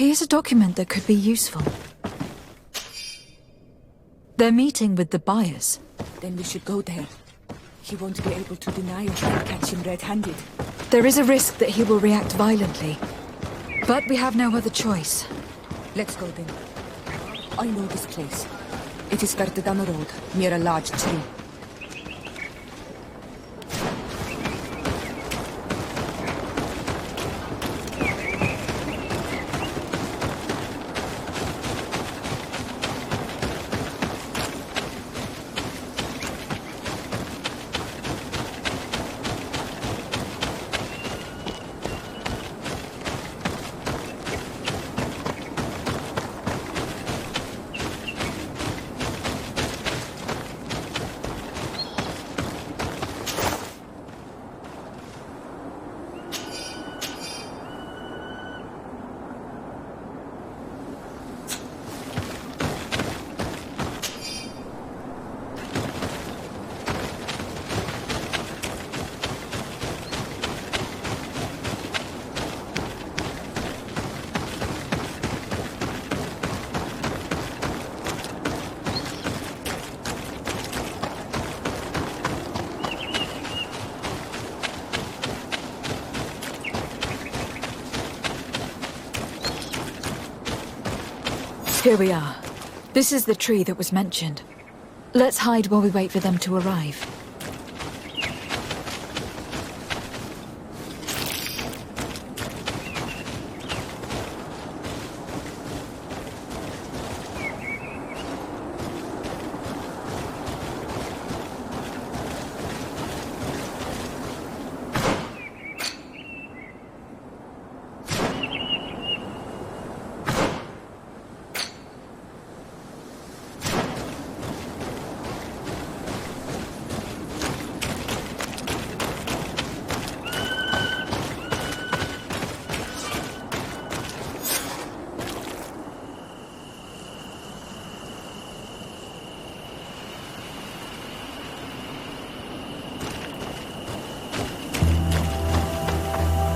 Here's a document that could be useful. They're meeting with the buyers. Then we should go there. He won't be able to deny us and catch him red-handed. There is a risk that he will react violently. But we have no other choice. Let's go then. I know this place. It is further down the road, near a large tree. Here we are. This is the tree that was mentioned. Let's hide while we wait for them to arrive.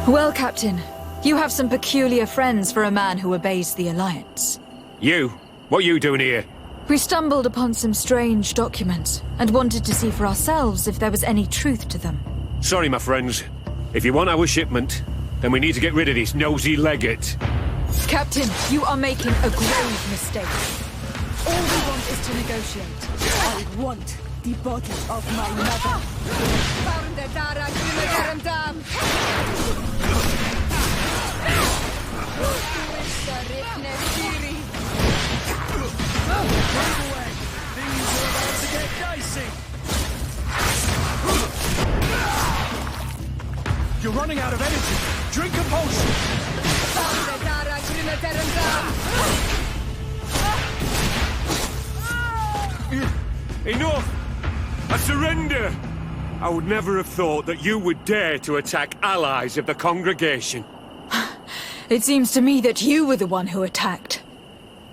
Well, Captain, you have some peculiar friends for a man who obeys the Alliance. You? What are you doing here? We stumbled upon some strange documents and wanted to see for ourselves if there was any truth to them. Sorry, my friends. If you want our shipment, then we need to get rid of this nosy legate. Captain, you are making a grave mistake. All we want is to negotiate. I want the body of my mother. You're running out of energy. Drink a potion. Enough! I surrender! I would never have thought that you would dare to attack allies of the congregation. It seems to me that you were the one who attacked.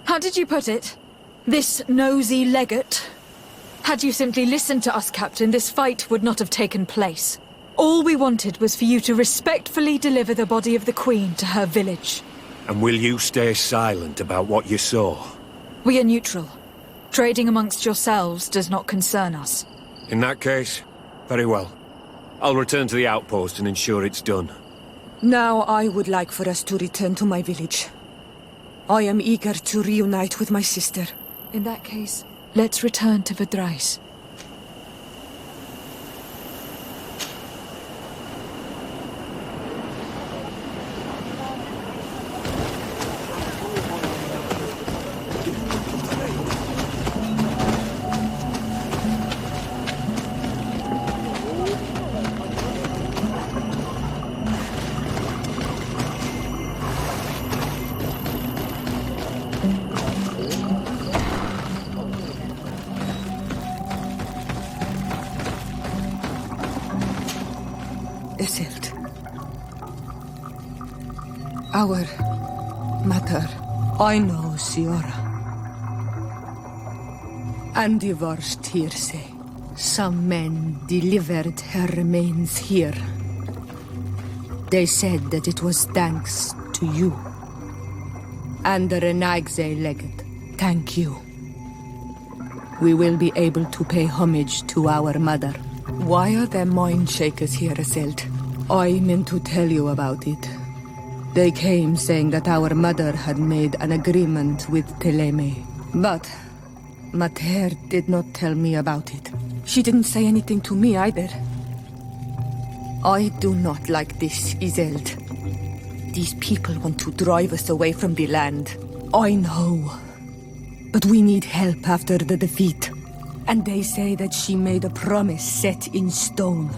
How did you put it? This nosy legate? Had you simply listened to us, Captain, this fight would not have taken place. All we wanted was for you to respectfully deliver the body of the Queen to her village. And will you stay silent about what you saw? We are neutral. Trading amongst yourselves does not concern us. In that case, very well. I'll return to the outpost and ensure it's done. Now I would like for us to return to my village. I am eager to reunite with my sister. In that case, let's return to Verdrais. Desert. Our mother. I know, Siora. And the worst here say, some men delivered her remains here. They said that it was thanks to you. and the Renagze legate. Thank you. We will be able to pay homage to our mother. Why are there mind shakers here, Azelt? I meant to tell you about it. They came saying that our mother had made an agreement with Teleme. But Mater did not tell me about it. She didn't say anything to me either. I do not like this, Iselt. These people want to drive us away from the land. I know. But we need help after the defeat. And they say that she made a promise set in stone.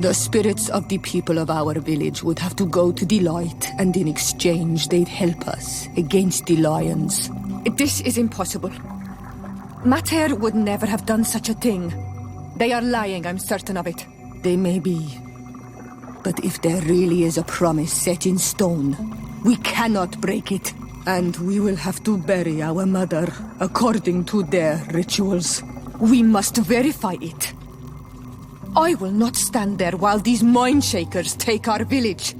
The spirits of the people of our village would have to go to the light, and in exchange they'd help us against the lions. This is impossible. Mater would never have done such a thing. They are lying, I'm certain of it. They may be. But if there really is a promise set in stone, we cannot break it. And we will have to bury our mother according to their rituals. We must verify it. I will not stand there while these mind shakers take our village.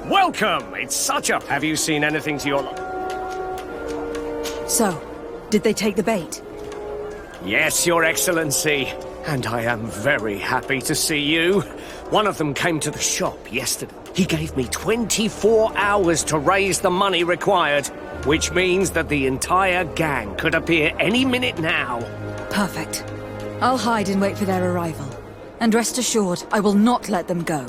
Welcome! It's such a... Have you seen anything to your... So, did they take the bait? Yes, Your Excellency. And I am very happy to see you. One of them came to the shop yesterday. He gave me 24 hours to raise the money required, which means that the entire gang could appear any minute now. Perfect. I'll hide and wait for their arrival. And rest assured, I will not let them go.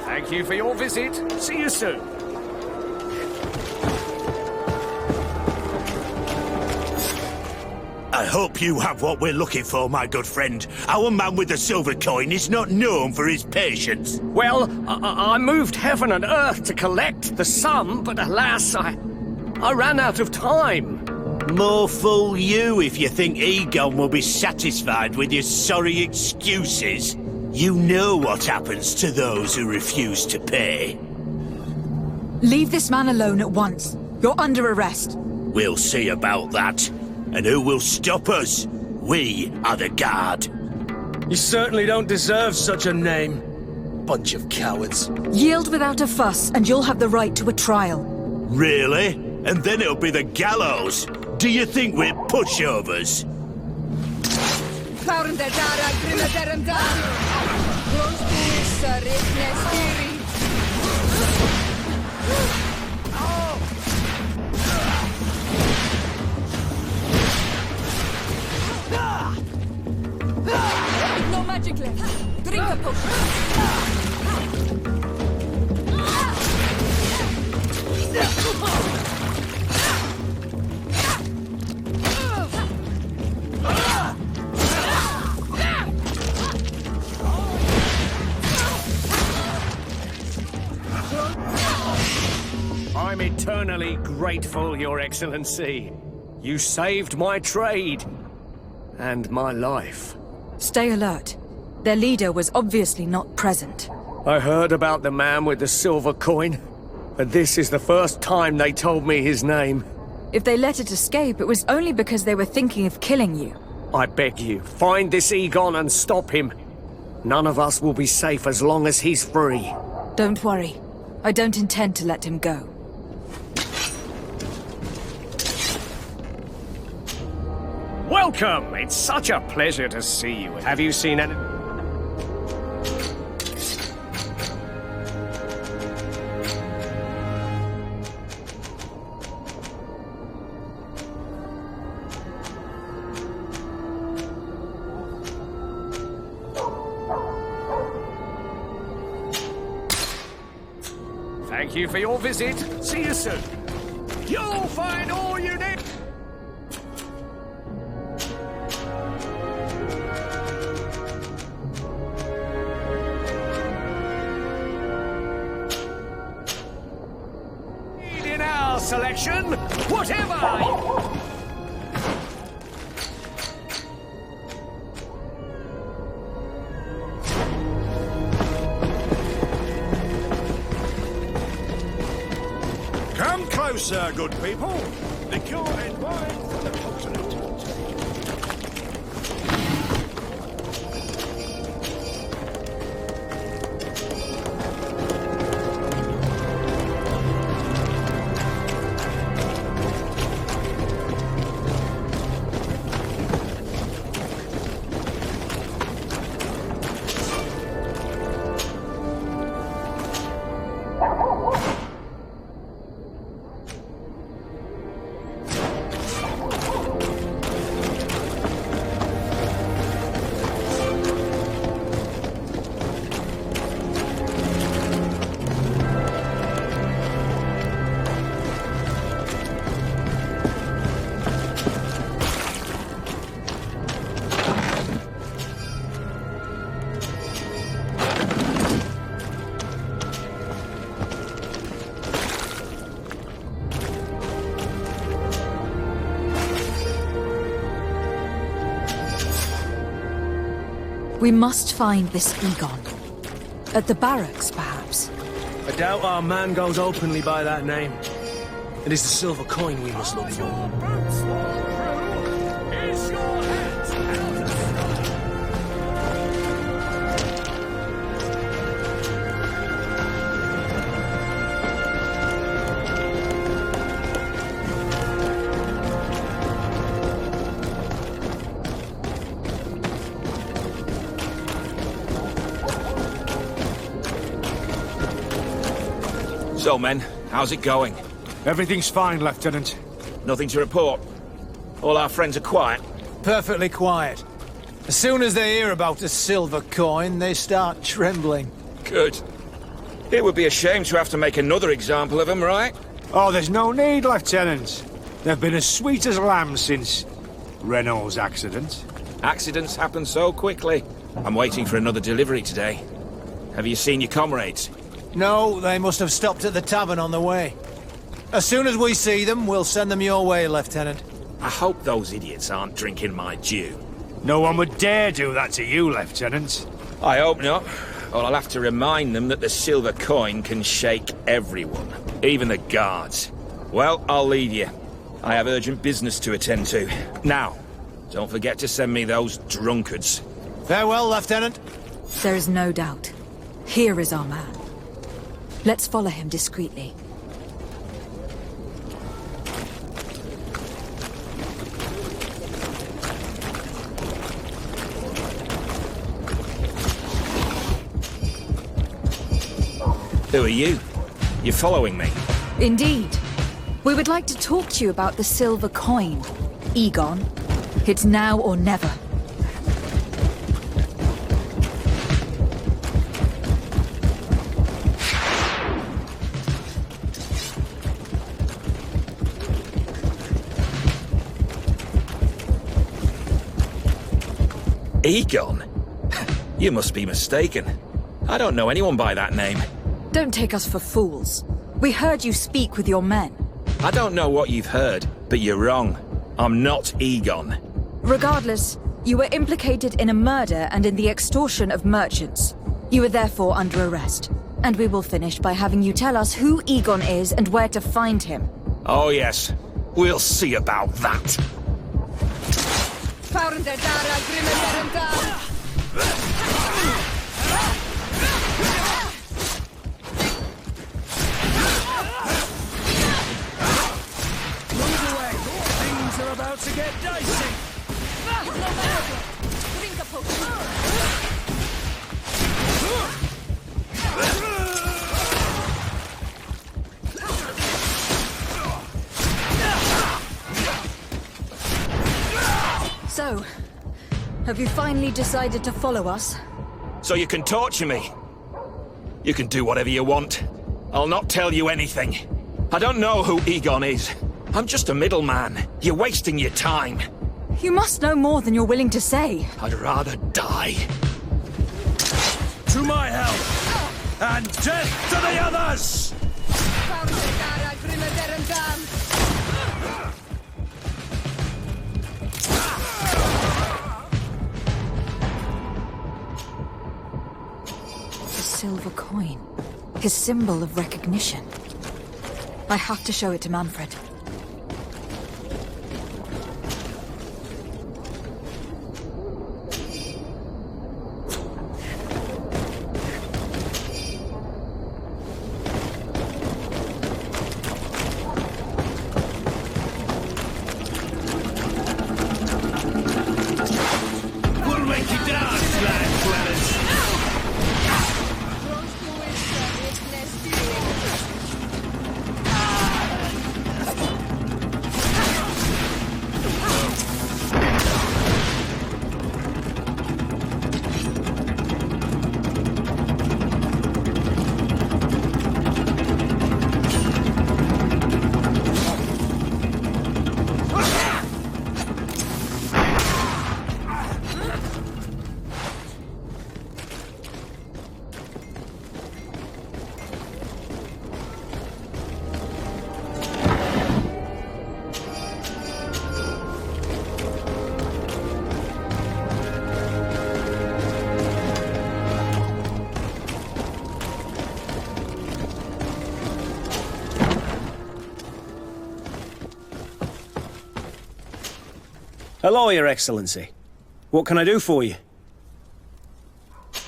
Thank you for your visit. See you soon. I hope you have what we're looking for, my good friend. Our man with the silver coin is not known for his patience. Well, I moved heaven and earth to collect the sum, but alas, I ran out of time. More fool you if you think Egon will be satisfied with your sorry excuses. You know what happens to those who refuse to pay. Leave this man alone at once. You're under arrest. We'll see about that. And who will stop us? We are the guard. You certainly don't deserve such a name. Bunch of cowards. Yield without a fuss, and you'll have the right to a trial. Really? And then it'll be the gallows. Do you think we're pushovers? No magic left. I'm eternally grateful, Your Excellency. You saved my trade. And my life. Stay alert. Their leader was obviously not present. I heard about the man with the silver coin, and this is the first time they told me his name. If they let it escape, it was only because they were thinking of killing you. I beg you, find this Egon and stop him. None of us will be safe as long as he's free. Don't worry. I don't intend to let him go. Welcome! It's such a pleasure to see you. Have you seen any... Thank you for your visit. See you soon. You'll find all you need. In our selection, whatever. Come closer, good people. The cure and wine from the continent. We must find this Egon. At the barracks, perhaps. I doubt our man goes openly by that name. It is the silver coin we must look for. So, men, how's it going? Everything's fine, Lieutenant. Nothing to report. All our friends are quiet. Perfectly quiet. As soon as they hear about the silver coin, they start trembling. Good. It would be a shame to have to make another example of them, right? Oh, there's no need, Lieutenant. They've been as sweet as lambs since Renault's accident. Accidents happen so quickly. I'm waiting for another delivery today. Have you seen your comrades? No, they must have stopped at the tavern on the way. As soon as we see them, we'll send them your way, Lieutenant. I hope those idiots aren't drinking my dew. No one would dare do that to you, Lieutenant. I hope not. Or I'll have to remind them that the silver coin can shake everyone, even the guards. Well, I'll leave you. I have urgent business to attend to. Now, don't forget to send me those drunkards. Farewell, Lieutenant. There is no doubt. Here is our man. Let's follow him discreetly. Who are you? You're following me? Indeed. We would like to talk to you about the silver coin. Egon, it's now or never. Egon? You must be mistaken. I don't know anyone by that name. Don't take us for fools. We heard you speak with your men. I don't know what you've heard, but you're wrong. I'm not Egon. Regardless, you were implicated in a murder and in the extortion of merchants. You are therefore under arrest. And we will finish by having you tell us who Egon is and where to find him. Oh yes, we'll see about that. Things are about to get dicey. So, have you finally decided to follow us? So you can torture me. You can do whatever you want. I'll not tell you anything. I don't know who Egon is. I'm just a middleman. You're wasting your time. You must know more than you're willing to say. I'd rather die. To my help! And death to the others! The silver coin. His symbol of recognition. I have to show it to Manfred. We'll make you dance, lad dwellers. Hello, Your Excellency. What can I do for you?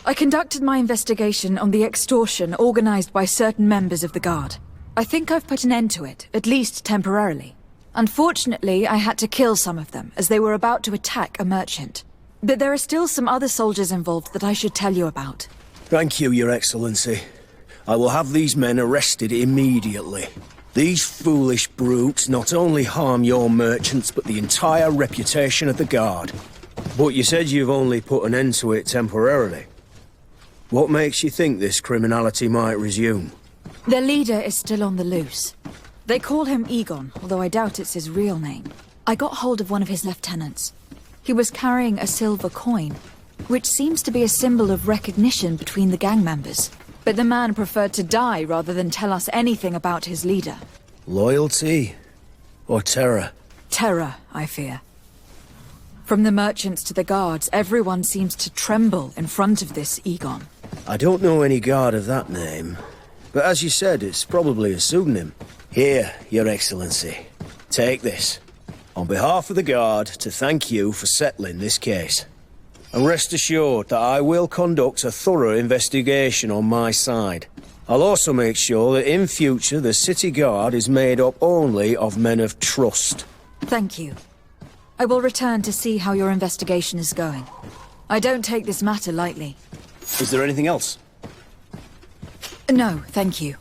I conducted my investigation on the extortion organized by certain members of the Guard. I think I've put an end to it, at least temporarily. Unfortunately, I had to kill some of them, as they were about to attack a merchant. But there are still some other soldiers involved that I should tell you about. Thank you, Your Excellency. I will have these men arrested immediately. These foolish brutes not only harm your merchants, but the entire reputation of the Guard. But you said you've only put an end to it temporarily. What makes you think this criminality might resume? Their leader is still on the loose. They call him Egon, although I doubt it's his real name. I got hold of one of his lieutenants. He was carrying a silver coin, which seems to be a symbol of recognition between the gang members. But the man preferred to die rather than tell us anything about his leader. Loyalty? Or terror? Terror, I fear. From the merchants to the guards, everyone seems to tremble in front of this Egon. I don't know any guard of that name. But as you said, it's probably a pseudonym. Here, Your Excellency. Take this. On behalf of the Guard, to thank you for settling this case. And rest assured that I will conduct a thorough investigation on my side. I'll also make sure that in future the City Guard is made up only of men of trust. Thank you. I will return to see how your investigation is going. I don't take this matter lightly. Is there anything else? No, thank you.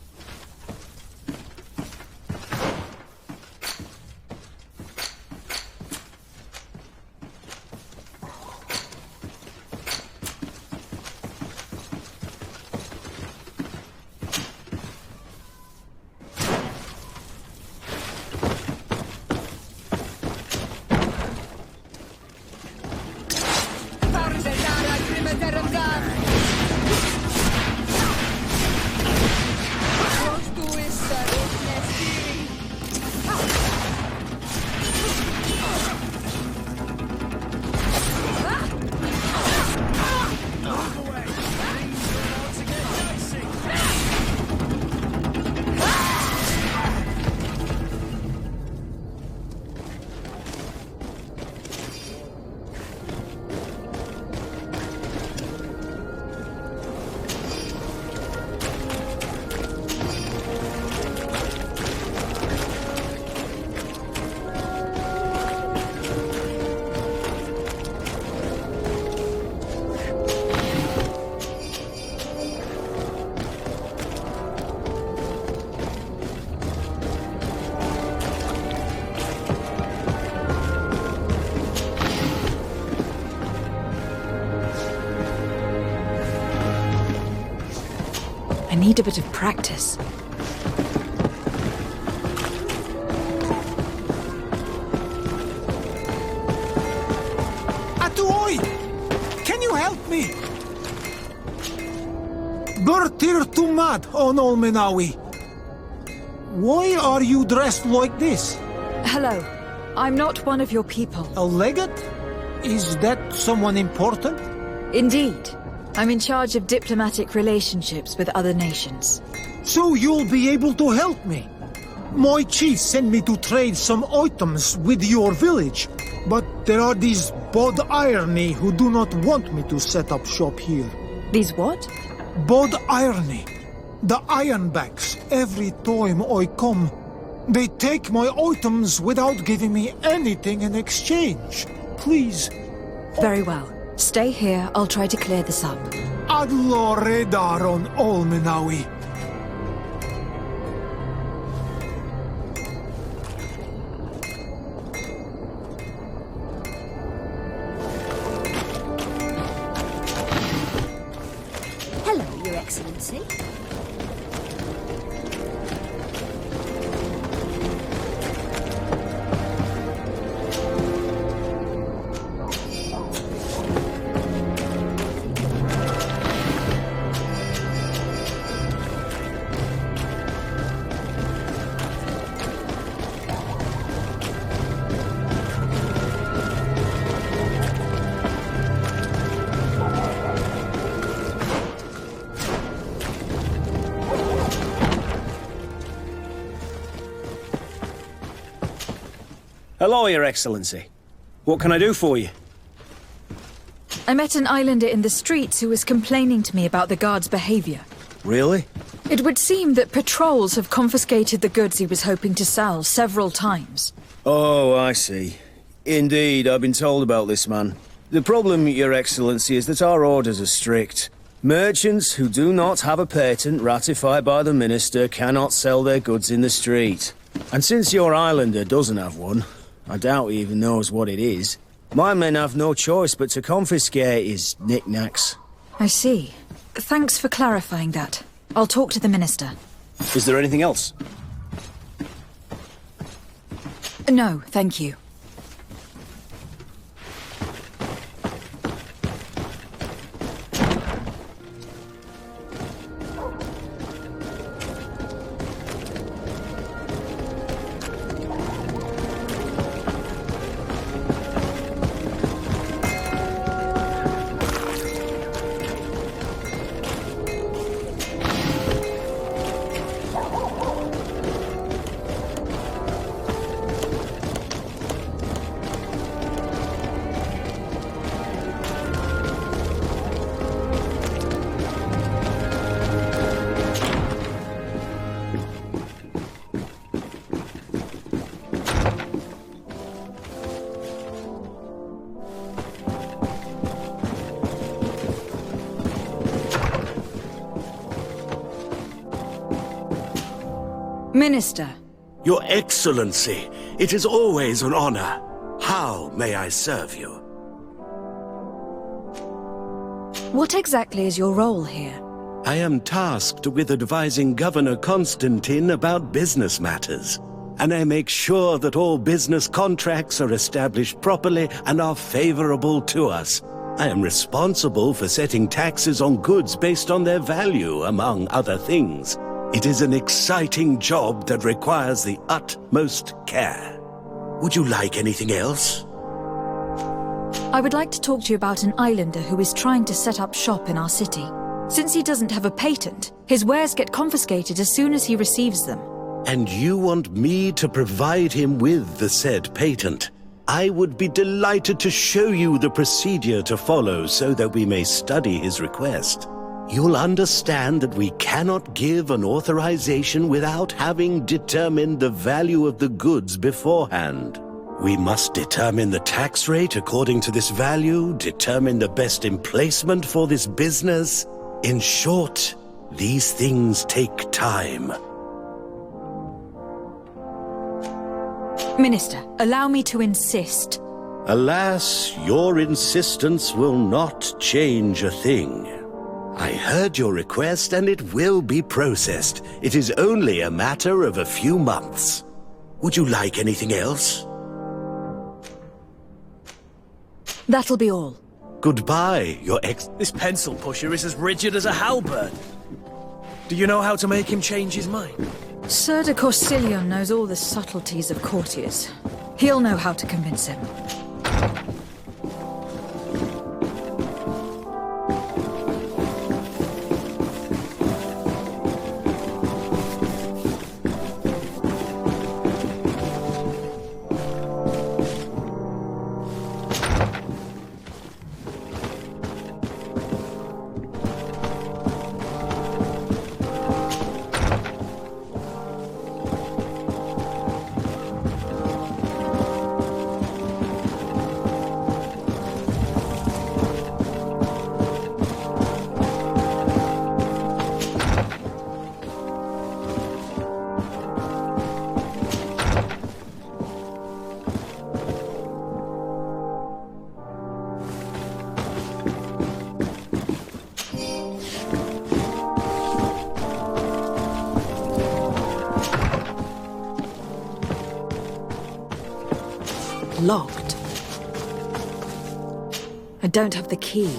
need a bit of practice. Atuoi! Can you help me? Bertir Tumad on Olmenawi. Why are you dressed like this? Hello. I'm not one of your people. A legate? Is that someone important? Indeed. I'm in charge of diplomatic relationships with other nations. So you'll be able to help me. My chief sent me to trade some items with your village, but there are these Bod Irony who do not want me to set up shop here. These what? Bod Irony. The Ironbacks, every time I come. They take my items without giving me anything in exchange. Please. Very well. Stay here, I'll try to clear this up. Adlo Redar on Olmenawi. Hello, Your Excellency. Hello, Your Excellency. What can I do for you? I met an islander in the streets who was complaining to me about the guard's behavior. Really? It would seem that patrols have confiscated the goods he was hoping to sell several times. Oh, I see. Indeed, I've been told about this man. The problem, Your Excellency, is that our orders are strict. Merchants who do not have a patent ratified by the Minister cannot sell their goods in the street. And since your islander doesn't have one, I doubt he even knows what it is, my men have no choice but to confiscate his knickknacks. I see. Thanks for clarifying that. I'll talk to the Minister. Is there anything else? No, thank you. Minister. Your Excellency, it is always an honor. How may I serve you? What exactly is your role here? I am tasked with advising Governor Constantine about business matters, and I make sure that all business contracts are established properly and are favorable to us. I am responsible for setting taxes on goods based on their value, among other things. It is an exciting job that requires the utmost care. Would you like anything else? I would like to talk to you about an islander who is trying to set up shop in our city. Since he doesn't have a patent, his wares get confiscated as soon as he receives them. And you want me to provide him with the said patent? I would be delighted to show you the procedure to follow so that we may study his request. You'll understand that we cannot give an authorization without having determined the value of the goods beforehand. We must determine the tax rate according to this value, determine the best emplacement for this business. In short, these things take time. Minister, allow me to insist. Alas, your insistence will not change a thing. I heard your request and it will be processed. It is only a matter of a few months. Would you like anything else? That'll be all. Goodbye, Your This pencil pusher is as rigid as a halberd. Do you know how to make him change his mind? Sir de Corsilion knows all the subtleties of courtiers. He'll know how to convince him. Locked. I don't have the key.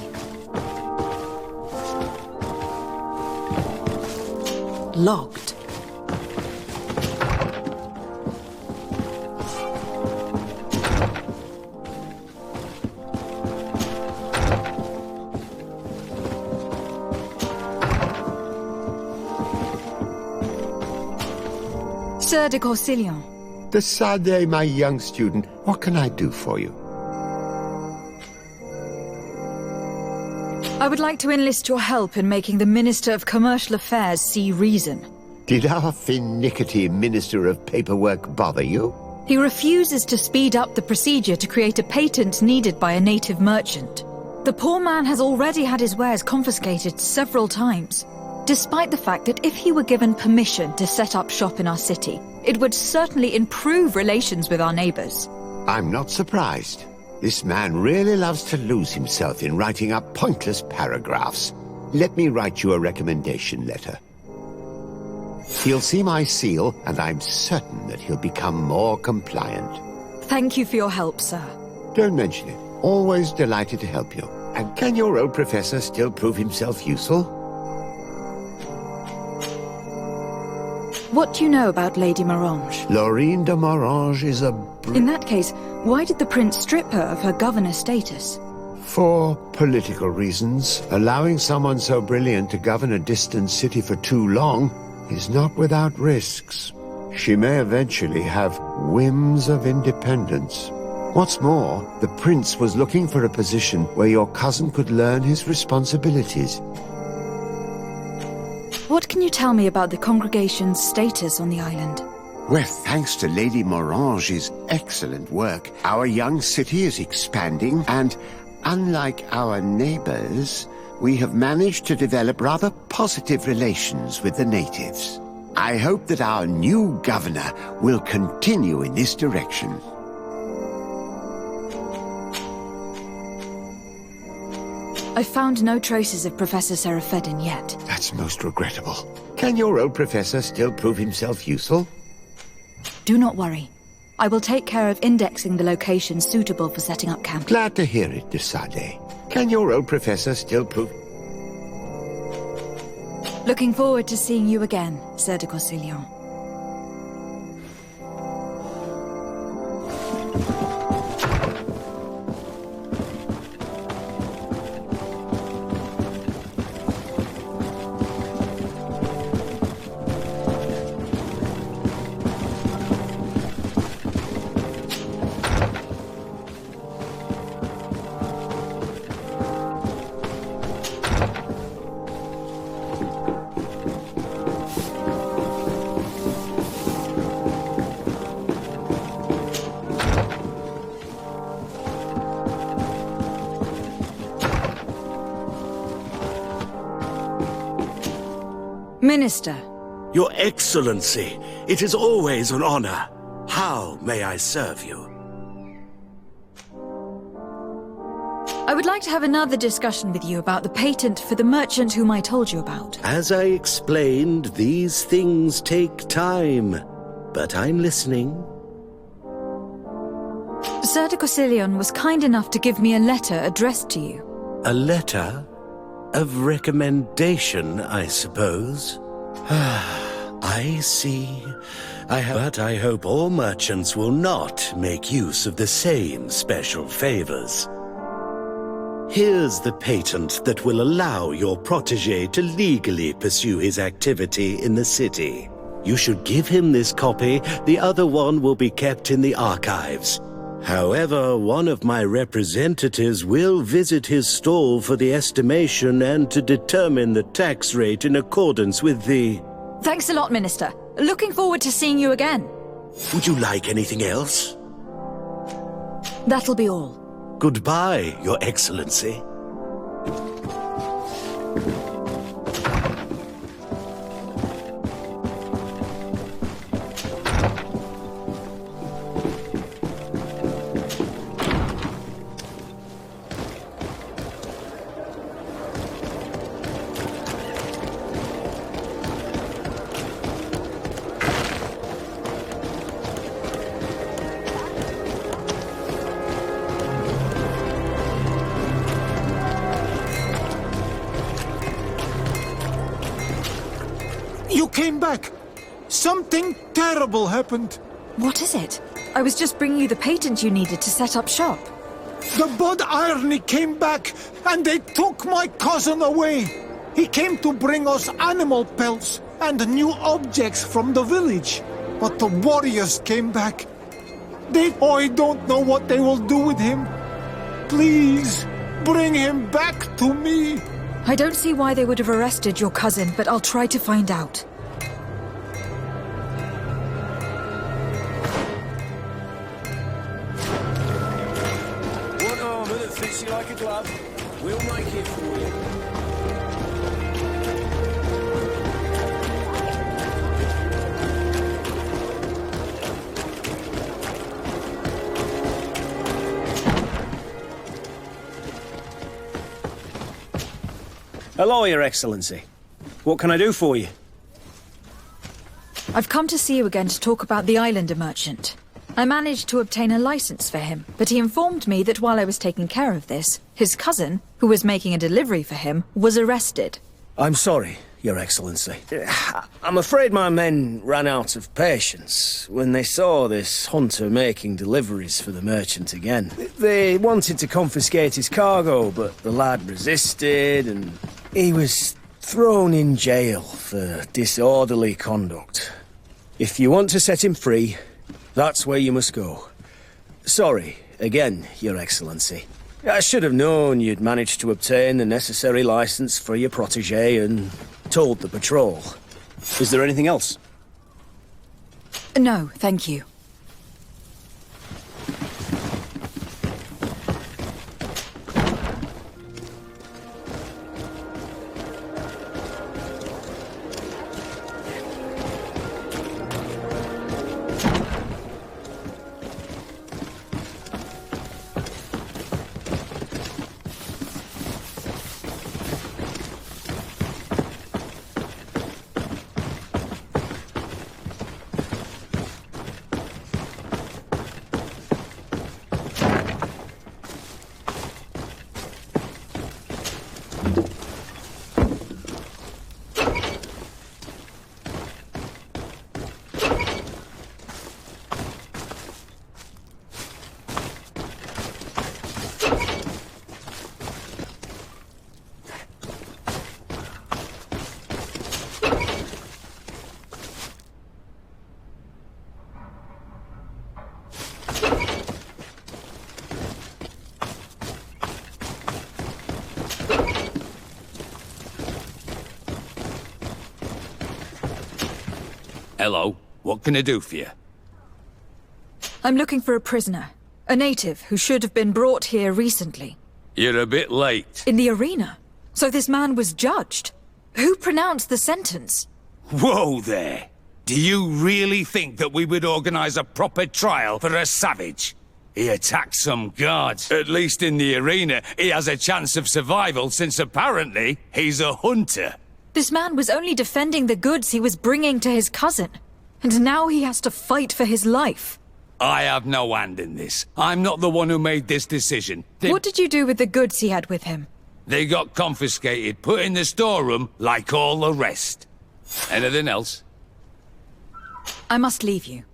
Locked. Sir de Corsilion. Decidez, my young student, what can I do for you? I would like to enlist your help in making the Minister of Commercial Affairs see reason. Did our finicky Minister of Paperwork bother you? He refuses to speed up the procedure to create a patent needed by a native merchant. The poor man has already had his wares confiscated several times, despite the fact that if he were given permission to set up shop in our city, it would certainly improve relations with our neighbors. I'm not surprised. This man really loves to lose himself in writing up pointless paragraphs. Let me write you a recommendation letter. He'll see my seal, and I'm certain that he'll become more compliant. Thank you for your help, sir. Don't mention it. Always delighted to help you. And can your old professor still prove himself useful? What do you know about Lady Morange? Laurine de Morange is a... In that case, why did the prince strip her of her governor status? For political reasons. Allowing someone so brilliant to govern a distant city for too long is not without risks. She may eventually have whims of independence. What's more, the prince was looking for a position where your cousin could learn his responsibilities. What can you tell me about the congregation's status on the island? Well, thanks to Lady Morange's excellent work, our young city is expanding, and unlike our neighbors, we have managed to develop rather positive relations with the natives. I hope that our new governor will continue in this direction. I found no traces of Professor Seraphedin yet. That's most regrettable. Can your old professor still prove himself useful? Do not worry. I will take care of indexing the locations suitable for setting up camp. Glad to hear it, de Sade. Can your old professor still prove... Looking forward to seeing you again, Sir de Corsilion. Minister. Your Excellency, it is always an honor. How may I serve you? I would like to have another discussion with you about the patent for the merchant whom I told you about. As I explained, these things take time. But I'm listening. Sir de Corsilion was kind enough to give me a letter addressed to you. A letter? Of recommendation, I suppose? I see. But I hope all merchants will not make use of the same special favors. Here's the patent that will allow your protege to legally pursue his activity in the city. You should give him this copy. The other one will be kept in the archives. However, one of my representatives will visit his stall for the estimation and to determine the tax rate in accordance with the... Thanks a lot, Minister. Looking forward to seeing you again. Would you like anything else? That'll be all. Goodbye, Your Excellency. You came back! Something terrible happened! What is it? I was just bringing you the patent you needed to set up shop. The Bod Irony came back, and they took my cousin away! He came to bring us animal pelts and new objects from the village. But the warriors came back. I don't know what they will do with him. Please, bring him back to me! I don't see why they would have arrested your cousin, but I'll try to find out. One armor that fits you like a glove. We'll make it for you. Hello, Your Excellency. What can I do for you? I've come to see you again to talk about the Islander merchant. I managed to obtain a license for him, but he informed me that while I was taking care of this, his cousin, who was making a delivery for him, was arrested. I'm sorry, Your Excellency. I'm afraid my men ran out of patience when they saw this hunter making deliveries for the merchant again. They wanted to confiscate his cargo, but the lad resisted and he was thrown in jail for disorderly conduct. If you want to set him free, that's where you must go. Sorry, again, Your Excellency. I should have known you'd managed to obtain the necessary license for your protege and told the patrol. Is there anything else? No, thank you. Hello, what can I do for you? I'm looking for a prisoner. A native who should have been brought here recently. You're a bit late. In the arena. So this man was judged. Who pronounced the sentence? Whoa there! Do you really think that we would organize a proper trial for a savage? He attacked some guards. At least in the arena, he has a chance of survival since apparently he's a hunter. This man was only defending the goods he was bringing to his cousin. And now he has to fight for his life. I have no hand in this. I'm not the one who made this decision. What did you do with the goods he had with him? They got confiscated, put in the storeroom, like all the rest. Anything else? I must leave you.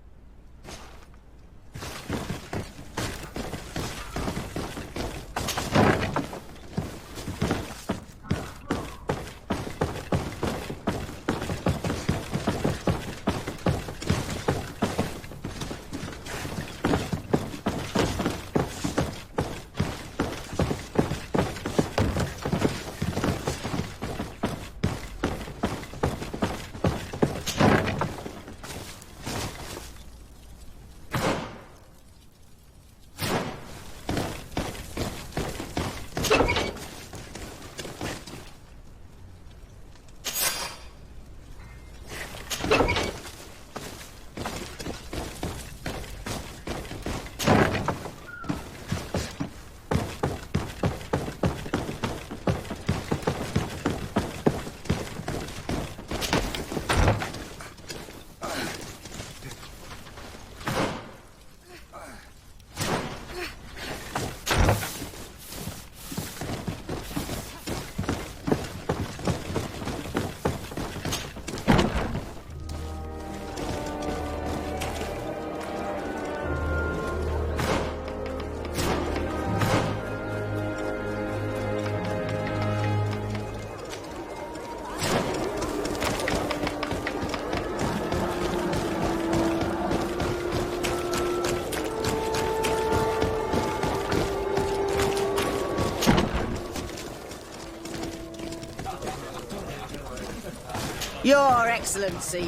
Your Excellency.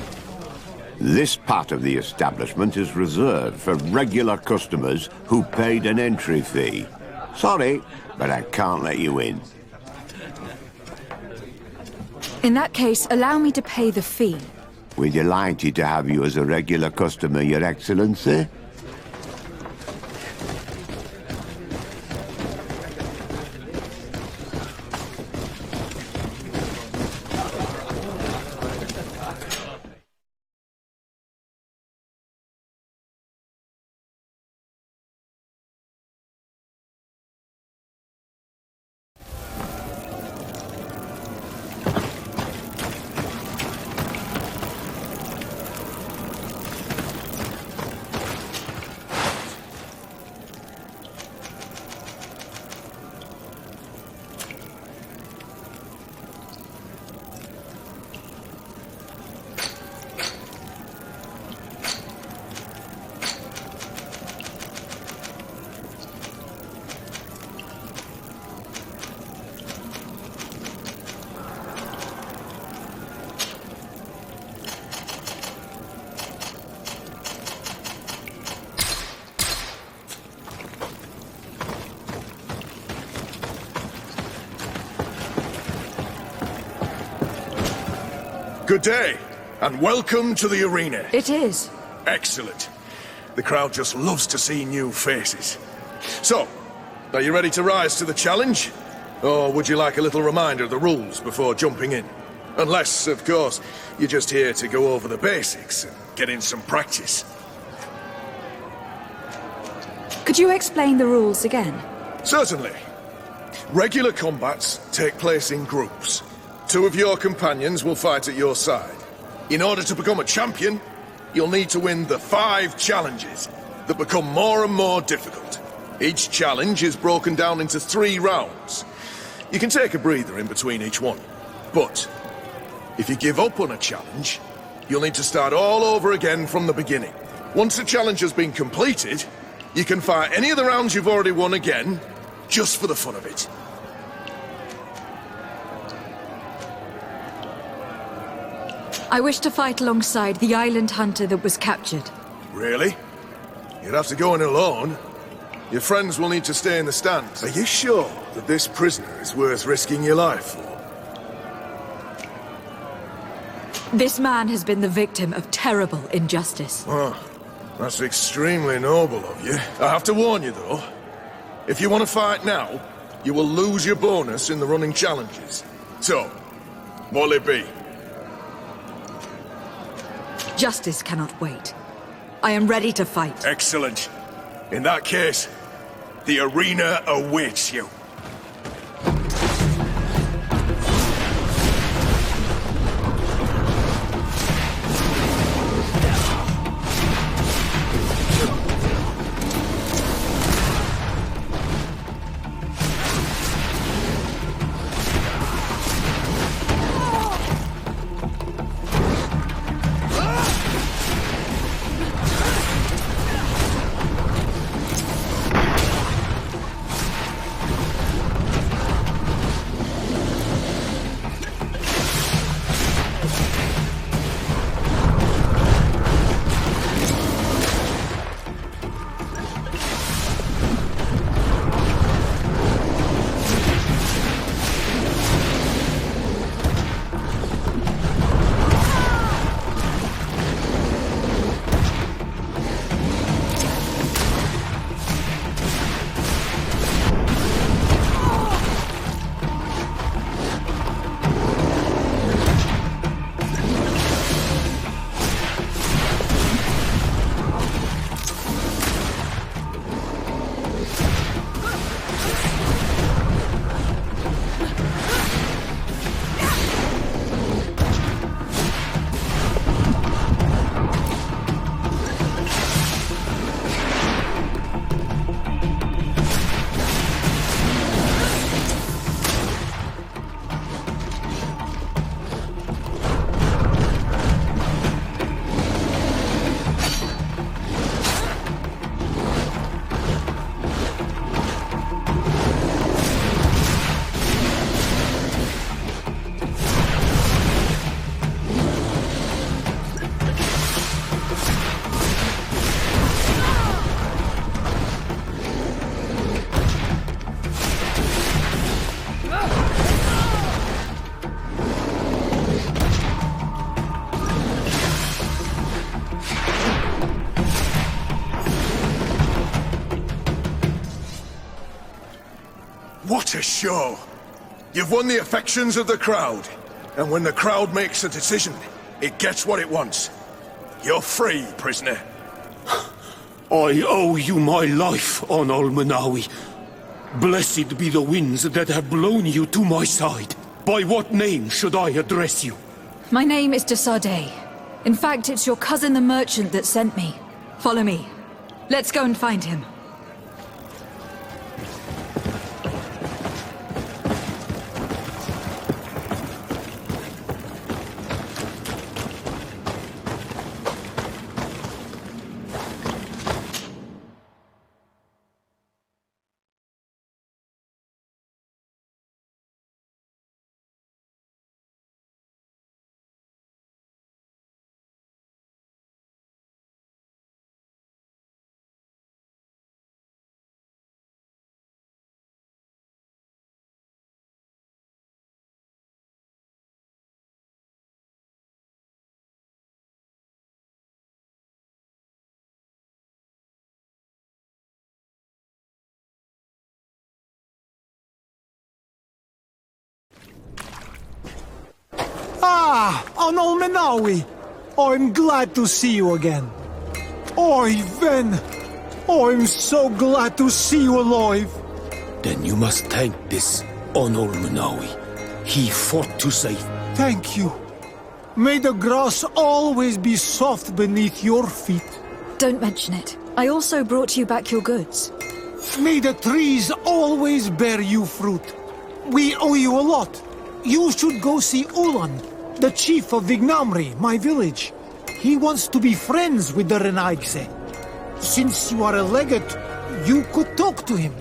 This part of the establishment is reserved for regular customers who paid an entry fee. Sorry, but I can't let you in. In that case, allow me to pay the fee. We're delighted to have you as a regular customer, Your Excellency. Good day, and welcome to the arena. It is. Excellent. The crowd just loves to see new faces. So, are you ready to rise to the challenge? Or would you like a little reminder of the rules before jumping in? Unless, of course, you're just here to go over the basics and get in some practice. Could you explain the rules again? Certainly. Regular combats take place in groups. 2 of your companions will fight at your side. In order to become a champion, you'll need to win the 5 challenges that become more and more difficult. Each challenge is broken down into 3 rounds. You can take a breather in between each one. But if you give up on a challenge, you'll need to start all over again from the beginning. Once a challenge has been completed, you can fight any of the rounds you've already won again, just for the fun of it. I wish to fight alongside the island hunter that was captured. Really? You'd have to go in alone. Your friends will need to stay in the stands. Are you sure that this prisoner is worth risking your life for? This man has been the victim of terrible injustice. That's extremely noble of you. I have to warn you, though. If you want to fight now, you will lose your bonus in the running challenges. So, what'll it be? Justice cannot wait. I am ready to fight. Excellent. In that case, the arena awaits you. What a show! You've won the affections of the crowd. And when the crowd makes a decision, it gets what it wants. You're free, prisoner. I owe you my life, Onol Manawi. Blessed be the winds that have blown you to my side. By what name should I address you? My name is Desade. In fact, it's your cousin the merchant that sent me. Follow me. Let's go and find him. Ah, Onol Menawi. I'm glad to see you again. Oi, Ven. I'm so glad to see you alive. Then you must thank this Onol Manawi. He fought to save. Thank you. May the grass always be soft beneath your feet. Don't mention it. I also brought you back your goods. May the trees always bear you fruit. We owe you a lot. You should go see Ulan, the chief of Vignamri, my village. He wants to be friends with the Renaigse. Since you are a legate, you could talk to him.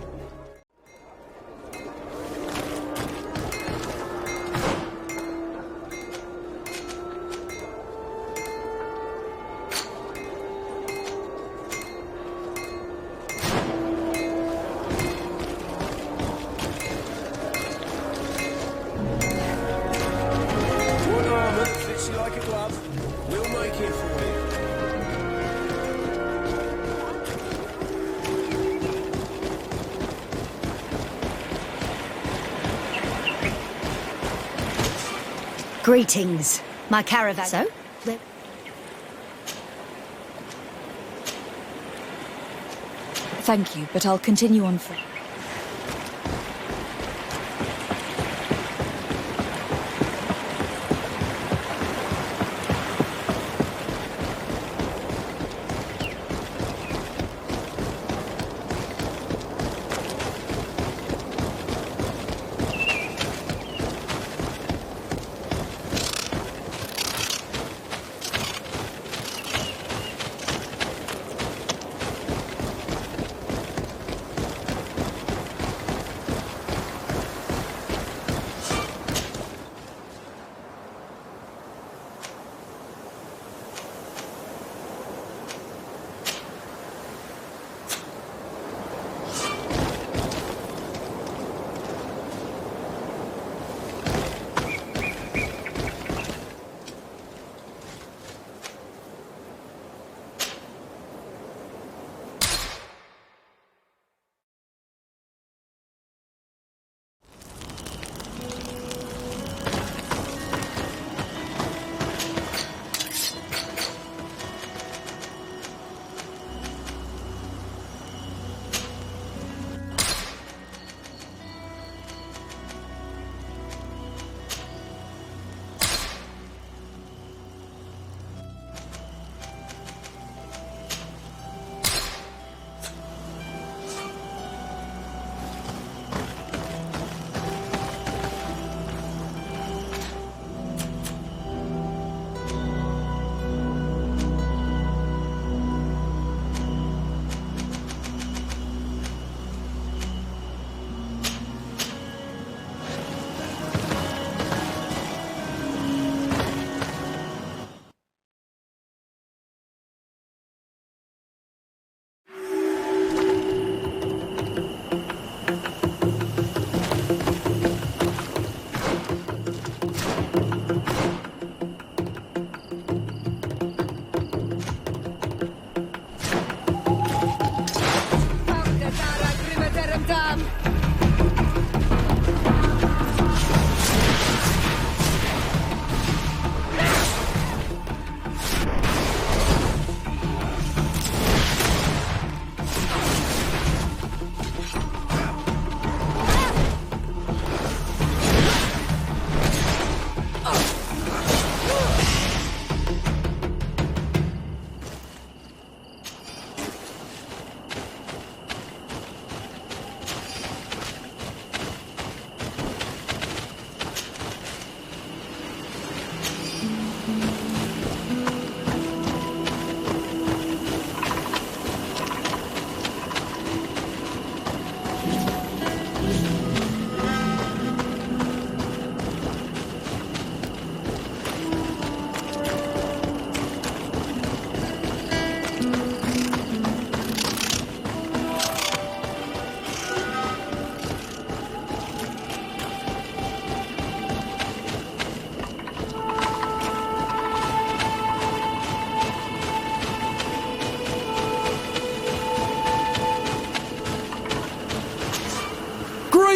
Greetings. My caravan... So? Thank you, but I'll continue on foot.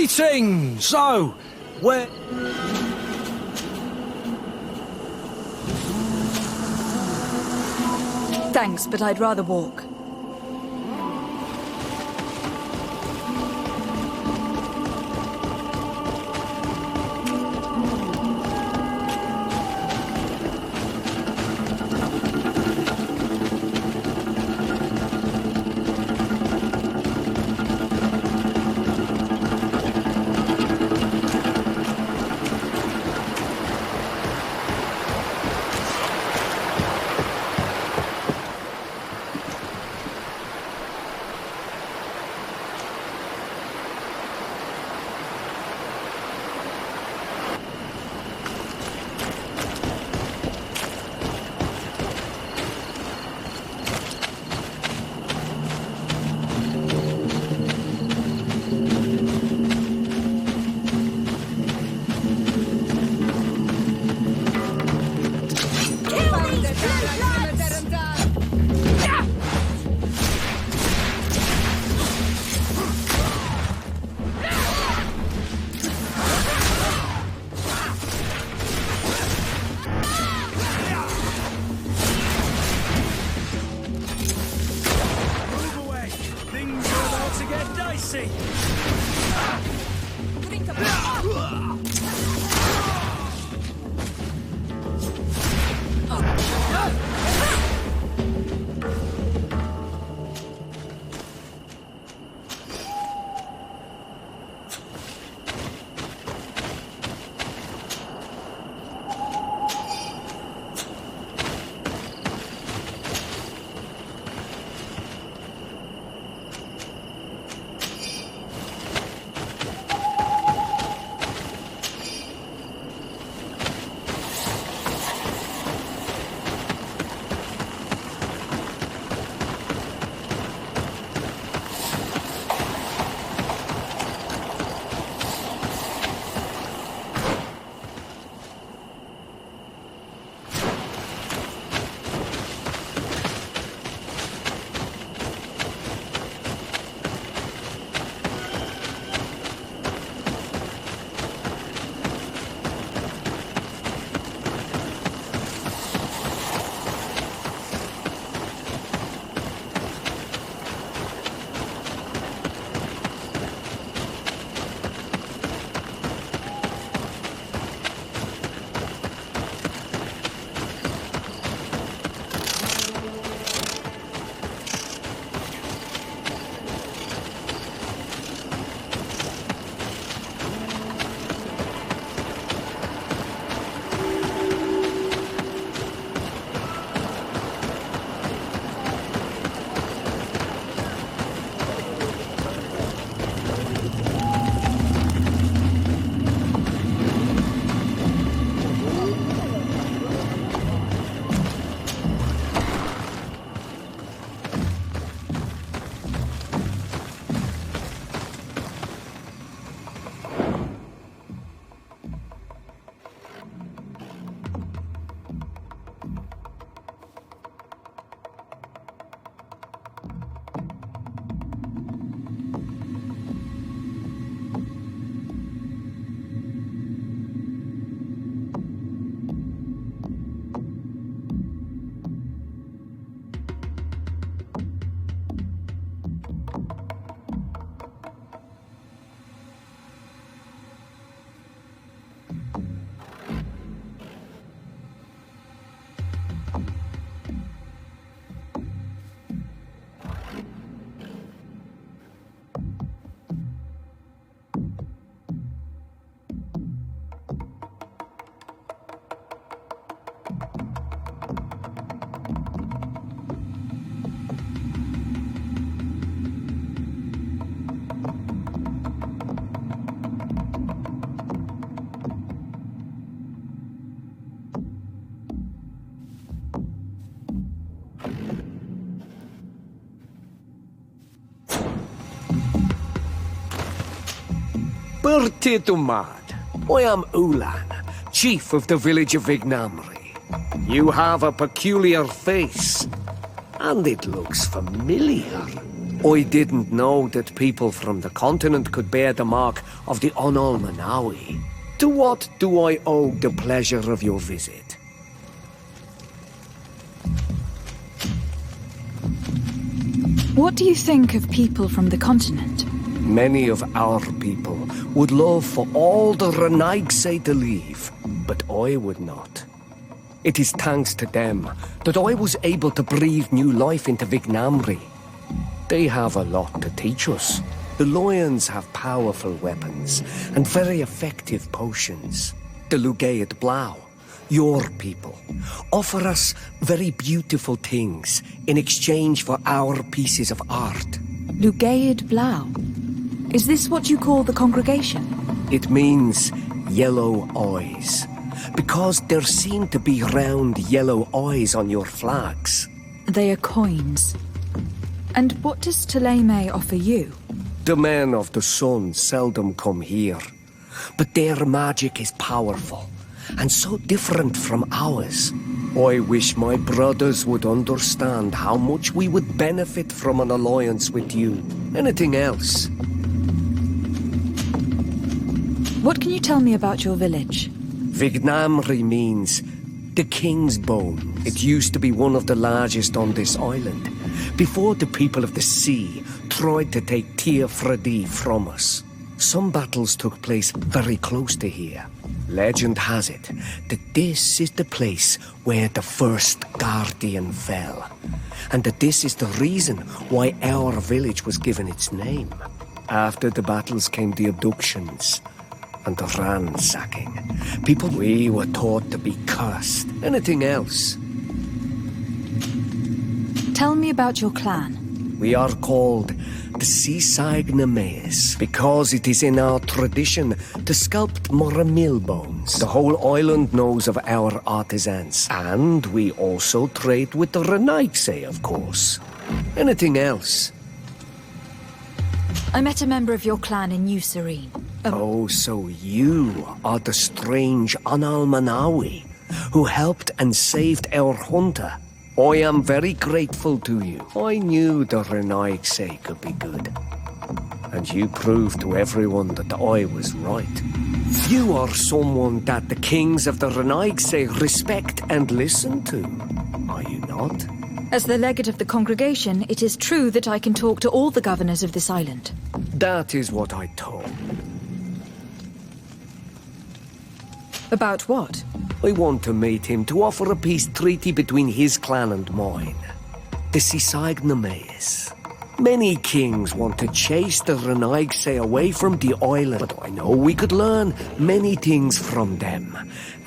Greetings! So, where... Thanks, but I'd rather walk. I see! Bertie Dumad, I am Ulan, chief of the village of Vignamri. You have a peculiar face, and it looks familiar. I didn't know that people from the continent could bear the mark of the Onol Manawi. To what do I owe the pleasure of your visit? What do you think of people from the continent? Many of our people would love for all the Renaigse to leave, but I would not. It is thanks to them that I was able to breathe new life into Vignamri. They have a lot to teach us. The lions have powerful weapons and very effective potions. The Lugaid Blau, your people, offer us very beautiful things in exchange for our pieces of art. Lugaid Blau? Is this what you call the congregation? It means yellow eyes, because there seem to be round yellow eyes on your flags. They are coins. And what does Taleme offer you? The men of the sun seldom come here, but their magic is powerful, and so different from ours. I wish my brothers would understand how much we would benefit from an alliance with you. Anything else? What can you tell me about your village? Vignamri means the king's bone. It used to be one of the largest on this island, before the people of the sea tried to take Tir Fredi from us. Some battles took place very close to here. Legend has it that this is the place where the first Guardian fell, and that this is the reason why our village was given its name. After the battles came the abductions and the ransacking. People we were taught to be cursed. Anything else? Tell me about your clan. We are called the Seaside Nemeas because it is in our tradition to sculpt Moramil bones. The whole island knows of our artisans. And we also trade with the Renaigse, of course. Anything else? I met a member of your clan in New Serene. Oh, so you are the strange Anal Manawi who helped and saved our hunter. I am very grateful to you. I knew the Renaigse could be good. And you proved to everyone that I was right. You are someone that the kings of the Renaigse respect and listen to, are you not? As the legate of the congregation, it is true that I can talk to all the governors of this island. That is what I told. About what? I want to meet him to offer a peace treaty between his clan and mine. The Seaside Nemeas. Many kings want to chase the Renaigse away from the island, but I know we could learn many things from them,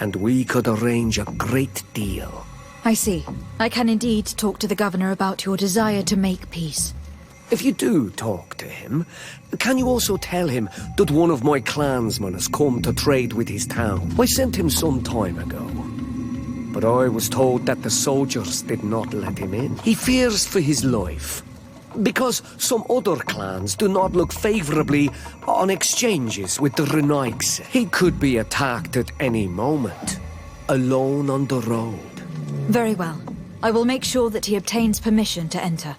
and we could arrange a great deal. I see. I can indeed talk to the governor about your desire to make peace. If you do talk to him, can you also tell him that one of my clansmen has come to trade with his town? I sent him some time ago, but I was told that the soldiers did not let him in. He fears for his life, because some other clans do not look favorably on exchanges with the Renaigse. He could be attacked at any moment, alone on the road. Very well. I will make sure that he obtains permission to enter.